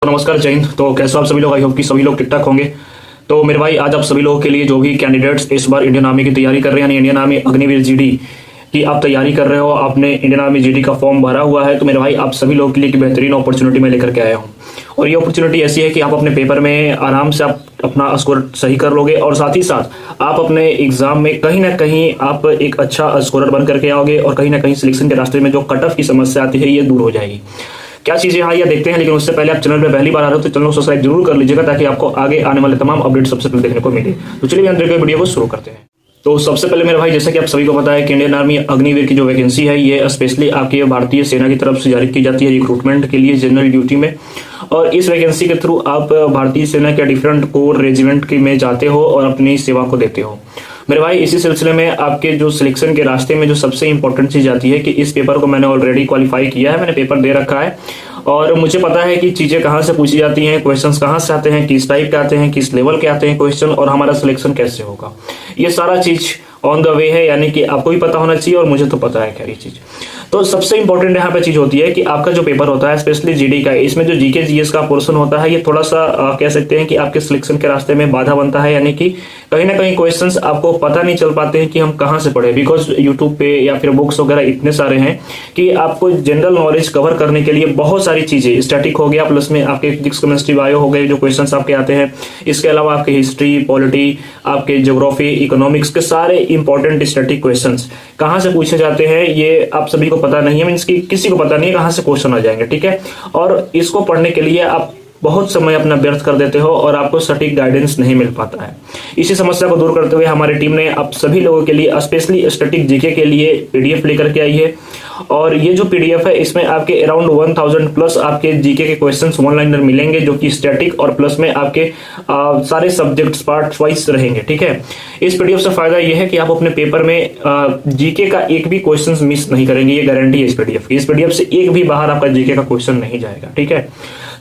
नमस्कार, जय हिंद। तो कैसे हो आप सभी लोग? आई होप कि सभी लोग ठीक ठाक होंगे। तो मेरे भाई, आज आप सभी लोगों के लिए जो भी कैंडिडेट्स इस बार इंडियन आर्मी की तैयारी कर रहे हैं, यानी इंडियन आर्मी अग्निवीर जीडी की आप तैयारी कर रहे हो, आपने इंडियन आर्मी जीडी का फॉर्म भरा हुआ है, तो मेरे भाई आप सभी लोगों के लिए एक बेहतरीन अपॉर्चुनिटी मैं लेकर के आया हूँ। और ये अपॉर्चुनिटी ऐसी है कि आप अपने पेपर में आराम से आप अपना स्कोर सही कर लोगे और साथ ही साथ आप अपने एग्जाम में कहीं ना कहीं आप एक अच्छा स्कोरर बन करके आओगे और कहीं ना कहीं सिलेक्शन के रास्ते में जो कट ऑफ की समस्या आती है ये दूर हो जाएगी। क्या चीजें हाँ ये देखते हैं, लेकिन उससे पहले आप चैनल पे पहली बार आ रहे हो तो चैनल को सब्सक्राइब जरूर कर लीजिएगा ताकि आपको आगे आने वाले तमाम अपडेट सबसे पहले देखने को मिले। तो चलिए अंदर के वीडियो को शुरू करते हैं। तो सबसे पहले मेरे भाई, जैसा कि आप सभी को पता है कि इंडियन आर्मी अग्निवीर की जो वैकेंसी है ये स्पेशली आपकी भारतीय सेना की तरफ से जारी की जाती है रिक्रूटमेंट के लिए जनरल ड्यूटी में। और इस वैकेंसी के थ्रू आप भारतीय सेना के डिफरेंट कोर रेजिमेंट में जाते हो और अपनी सेवा को देते हो। मेरे भाई, इसी सिलसिले में आपके जो सिलेक्शन के रास्ते में जो सबसे इंपॉर्टेंट चीज आती है कि इस पेपर को मैंने ऑलरेडी क्वालिफाई किया है, मैंने पेपर दे रखा है और मुझे पता है कि चीजें कहाँ से पूछी जाती हैं, क्वेश्चंस कहाँ से आते हैं, किस टाइप के आते हैं, किस लेवल के आते हैं क्वेश्चन और हमारा सिलेक्शन कैसे होगा। ये सारा चीज ऑन द वे है, यानी कि आपको भी पता होना चाहिए और मुझे तो पता है खैर ये चीज। तो सबसे इंपॉर्टेंट यहाँ पे चीज होती है कि आपका जो पेपर होता है स्पेशली जीडी का, इसमें जो जीके जीएस का पोर्शन होता है ये थोड़ा सा कह सकते हैं कि आपके सिलेक्शन के रास्ते में बाधा बनता है, यानी कि कहीं ना कहीं क्वेश्चंस आपको पता नहीं चल पाते हैं कि हम कहाँ से पढ़े, बिकॉज यूट्यूब पे या फिर बुक्स वगैरह इतने सारे हैं कि आपको जनरल नॉलेज कवर करने के लिए बहुत सारी चीजें, स्टैटिक हो गया, प्लस में आपके फिजिक्स केमिस्ट्री बायो हो गए जो क्वेश्चंस आपके आते हैं, इसके अलावा आपके हिस्ट्री पॉलिटी, आपके ज्योग्राफी इकोनॉमिक्स के सारे इंपॉर्टेंट स्टैटिक क्वेश्चंस कहाँ से पूछे जाते हैं ये आप सभी को पता नहीं है, मीन्स कि किसी को पता नहीं है कहाँ से क्वेश्चन आ जाएंगे, ठीक है। और इसको पढ़ने के लिए आप बहुत समय अपना व्यर्थ कर देते हो और आपको सटीक गाइडेंस नहीं मिल पाता है। इसी समस्या को दूर करते हुए हमारी टीम ने आप सभी लोगों के लिए स्पेशली स्टैटिक जीके के लिए पीडीएफ लेकर के आई है। और ये जो पीडीएफ है इसमें आपके अराउंड 1000 प्लस आपके जीके के क्वेश्चंस वन लाइनर मिलेंगे जो कि स्टैटिक और प्लस में आपके सारे सब्जेक्ट्स पार्ट वाइज रहेंगे, ठीक है। इस पीडीएफ से फायदा ये है कि आप अपने पेपर में जीके का एक भी क्वेश्चन मिस नहीं करेंगे, ये गारंटी है इस पीडीएफ की। इस पीडीएफ से एक भी बाहर आपका जीके का क्वेश्चन नहीं जाएगा, ठीक है।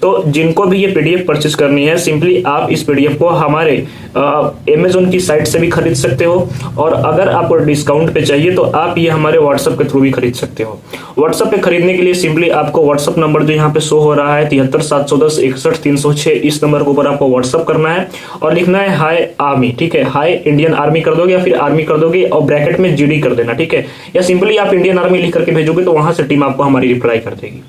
तो जिनको भी ये पीडीएफ परचेज करनी है, सिंपली आप इस पीडीएफ को हमारे अमेजोन की साइट से भी खरीद सकते हो और अगर आपको डिस्काउंट पे चाहिए तो आप ये हमारे व्हाट्सएप के थ्रू भी खरीद सकते हो। व्हाट्सएप पे खरीदने के लिए सिंपली आपको व्हाट्सएप नंबर जो यहाँ पे शो हो रहा है 73 710 61 306, इस नंबर के ऊपर आपको व्हाट्सएप करना है और लिखना है हाय आर्मी, ठीक है। हाय इंडियन आर्मी कर दोगे या फिर आर्मी कर दोगे और ब्रैकेट में जीडी कर देना, ठीक है। या सिंपली आप इंडियन आर्मी लिख करके भेजोगे तो वहां से टीम आपको हमारी रिप्लाई कर देगी।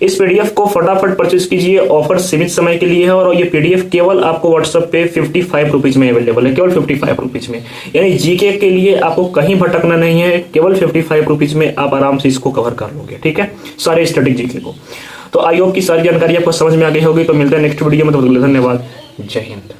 इस पीडीएफ को फटाफट परचेज कीजिए, ऑफर सीमित समय के लिए है और ये पीडीएफ केवल आपको व्हाट्सएप पे 55 रुपीज में अवेलेबल है, केवल 55 रुपीज में। यानी जीके के लिए आपको कहीं भटकना नहीं है, केवल 55 रुपीज में आप आराम से इसको कवर कर लोगे, ठीक है, सारे स्टैटिक जीके को। तो आई होप की सारी जानकारी आपको समझ में आ गई होगी। तो मिलते हैं नेक्स्ट वीडियो में, तो धन्यवाद, जय हिंद।